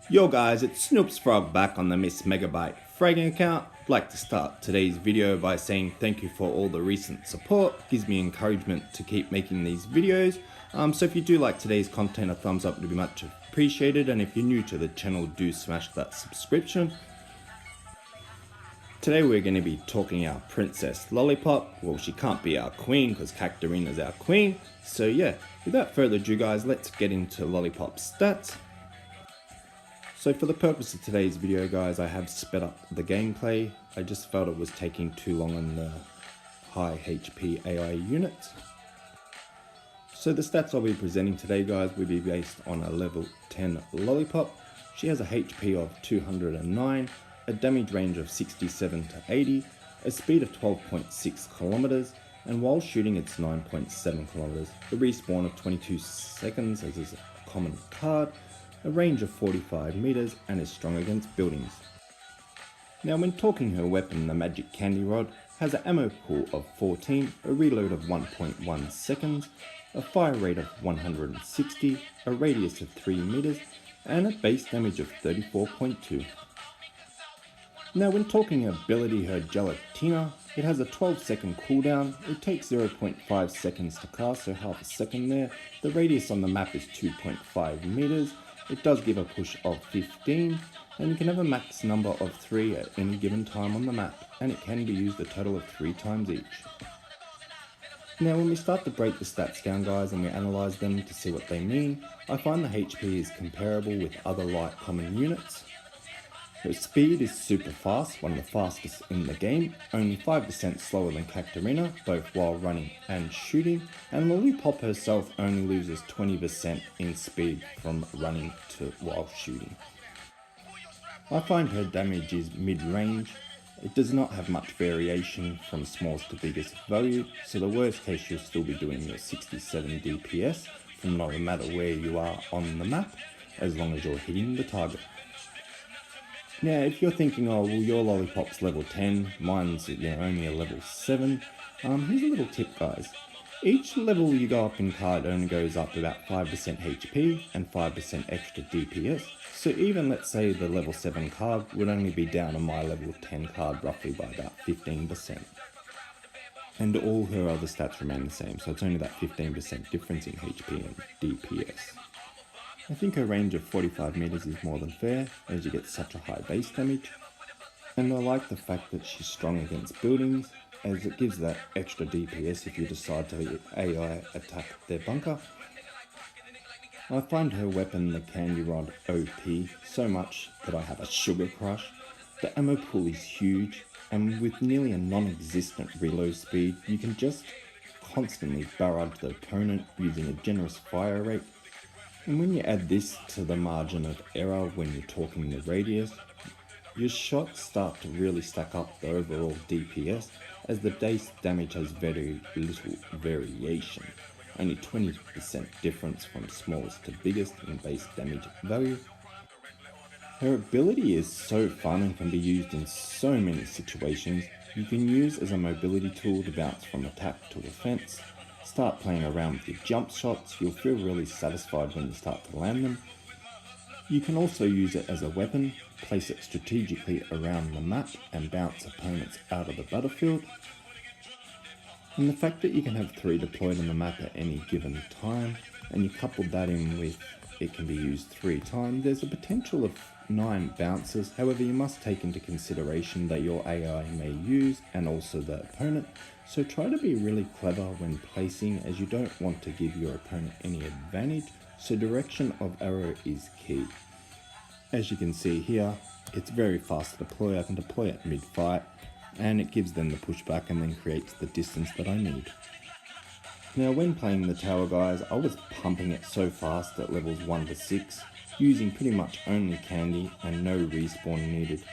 Yo guys, it's SnoopsFrog back on the MissMegaBite fragging account. I'd like to start today's video by saying thank you for all the recent support. It gives me encouragement to keep making these videos. So if you do like today's content, a thumbs up would be much appreciated, and if you're new to the channel, do smash that subscription. Today we're going to be talking our princess Lollypop. Well, she can't be our queen because Cactarina's our queen. So yeah, without further ado guys, let's get into Lollypop's stats. So for the purpose of today's video guys, I have sped up the gameplay. I just felt it was taking too long on the high HP AI units. So the stats I'll be presenting today guys will be based on a level 10 Lollypop. She has a HP of 209, a damage range of 67 to 80, a speed of 12.6 kilometers, and while shooting it's 9.7 kilometers. The respawn of 22 seconds as is a common card, a range of 45 meters, and is strong against buildings. Now when talking her weapon, the magic candy rod has an ammo pool of 14, a reload of 1.1 seconds, a fire rate of 160, a radius of 3 meters, and a base damage of 34.2. Now when talking ability, her gelatina, it has a 12-second cooldown, it takes 0.5 seconds to cast, so half a second there. The radius on the map is 2.5 meters. It does give a push of 15, and you can have a max number of 3 at any given time on the map, and it can be used a total of 3 times each. Now when we start to break the stats down guys and we analyse them to see what they mean, I find the HP is comparable with other light common units. Her speed is super fast, one of the fastest in the game, only 5% slower than Cactarina, both while running and shooting, and Lollypop herself only loses 20% in speed from running to while shooting. I find her damage is mid-range. It does not have much variation from smallest to biggest value, so the worst case you'll still be doing your 67 DPS from no matter where you are on the map, as long as you're hitting the target. Now if you're thinking, oh well your Lollypop's level 10, mine's only a level 7, here's a little tip guys. Each level you go up in card only goes up about 5% HP and 5% extra DPS, so even let's say the level 7 card would only be down on my level 10 card roughly by about 15%. And all her other stats remain the same, so it's only that 15% difference in HP and DPS. I think her range of 45 meters is more than fair, as you get such a high base damage, and I like the fact that she's strong against buildings, as it gives that extra DPS if you decide to AI attack their bunker. I find her weapon, the candy rod, OP so much that I have a sugar crush. The ammo pool is huge, and with nearly a non-existent reload speed, you can just constantly barrage the opponent using a generous fire rate. And when you add this to the margin of error when you're talking the radius, your shots start to really stack up the overall DPS, as the base damage has very little variation, only 20% difference from smallest to biggest in base damage value. Her ability is so fun and can be used in so many situations. You can use as a mobility tool to bounce from attack to defense. Start playing around with your jump shots, you'll feel really satisfied when you start to land them. You can also use it as a weapon, place it strategically around the map and bounce opponents out of the battlefield. And the fact that you can have 3 deployed on the map at any given time, and you couple that in with it can be used 3 times, there's a potential of 9 bounces. However, you must take into consideration that your AI may use and also the opponent, so try to be really clever when placing, as you don't want to give your opponent any advantage, so direction of arrow is key. As you can see here, it's very fast to deploy. I can deploy it mid-fight, and it gives them the pushback and then creates the distance that I need. Now when playing the tower guys, I was pumping it so fast at levels 1 to 6, using pretty much only candy and no respawn needed.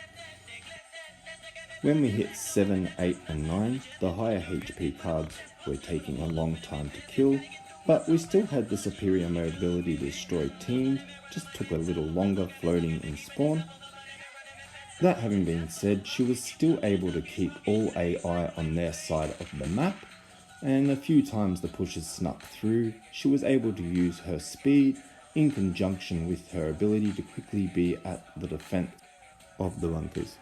When we hit 7, 8 and 9, the higher HP cards were taking a long time to kill, but we still had the superior mobility to destroy teams, just took a little longer floating in spawn. That having been said, she was still able to keep all AI on their side of the map, and a few times the pushes snuck through, she was able to use her speed in conjunction with her ability to quickly be at the defense of the bunkers.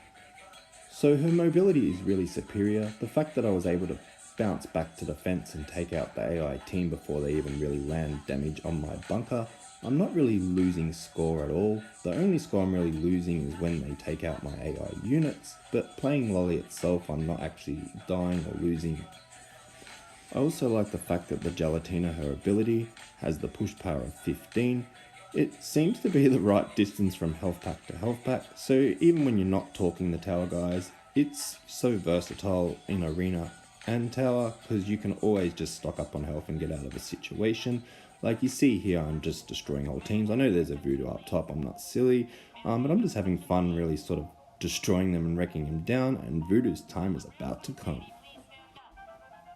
So her mobility is really superior. The fact that I was able to bounce back to defense and take out the AI team before they even really land damage on my bunker, I'm not really losing score at all. The only score I'm really losing is when they take out my AI units, but playing Lolly itself I'm not actually dying or losing. I also like the fact that the Gelatina, her ability, has the push power of 15. It seems to be the right distance from health pack to health pack, so even when you're not talking the tower guys, it's so versatile in arena and tower because you can always just stock up on health and get out of a situation. Like you see here, I'm just destroying whole teams. I know there's a voodoo up top, I'm not silly, but I'm just having fun really sort of destroying them and wrecking them down, and voodoo's time is about to come.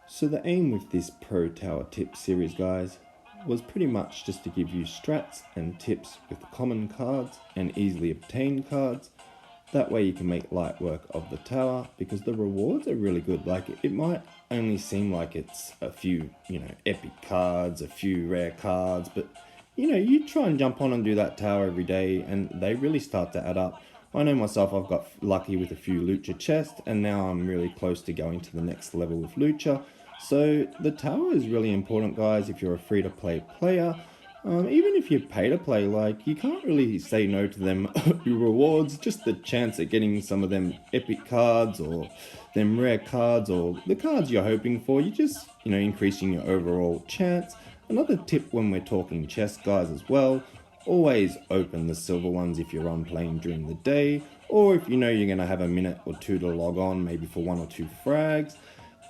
So the aim with this Pro Tower Tip series guys was pretty much just to give you strats and tips with common cards and easily obtained cards. That way you can make light work of the tower because the rewards are really good. Like it might only seem like it's a few, epic cards, a few rare cards, but you try and jump on and do that tower every day and they really start to add up. I know myself, I've got lucky with a few Lucha chests and now I'm really close to going to the next level with Lucha. So the tower is really important guys if you're a free to play player. Even if you pay to play, like you can't really say no to them rewards, just the chance at getting some of them epic cards or them rare cards or the cards you're hoping for, you just, increasing your overall chance. Another tip when we're talking chest guys as well, always open the silver ones if you're on playing during the day, or if you're going to have a minute or two to log on, maybe for 1 or 2 frags.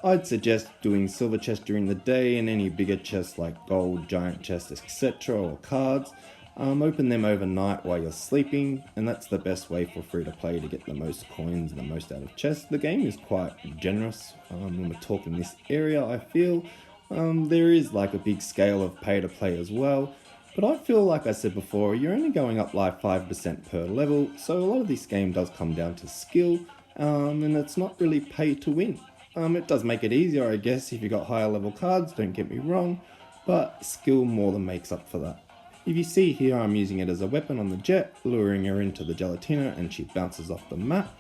I'd suggest doing silver chests during the day and any bigger chests like gold, giant chests, etc. or cards. Open them overnight while you're sleeping, and that's the best way for free to play to get the most coins and the most out of chests. The game is quite generous when we're talking this area, I feel. There is like a big scale of pay to play as well, but I feel like I said before, you're only going up like 5% per level, so a lot of this game does come down to skill, and it's not really pay to win. It does make it easier, I guess, if you got higher level cards, don't get me wrong, but skill more than makes up for that. If you see here, I'm using it as a weapon on the jet, luring her into the Gelatina and she bounces off the map.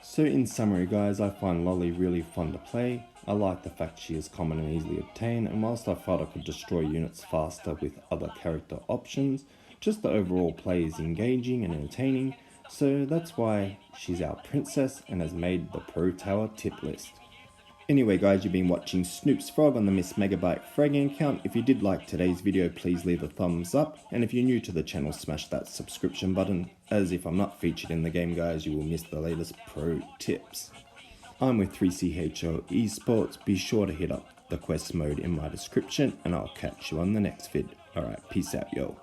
So in summary guys, I find Lolly really fun to play. I like the fact she is common and easily obtained, and whilst I felt I could destroy units faster with other character options, just the overall play is engaging and entertaining. So that's why she's our princess and has made the Pro Tower tip list. Anyway guys, you've been watching SnoopsFrog on the MissMegaBite fragging account. If you did like today's video, please leave a thumbs up. And if you're new to the channel, smash that subscription button, as if I'm not featured in the game guys, you will miss the latest pro tips. I'm with 3CHO Esports. Be sure to hit up the Questmode in my description and I'll catch you on the next vid. Alright, peace out yo.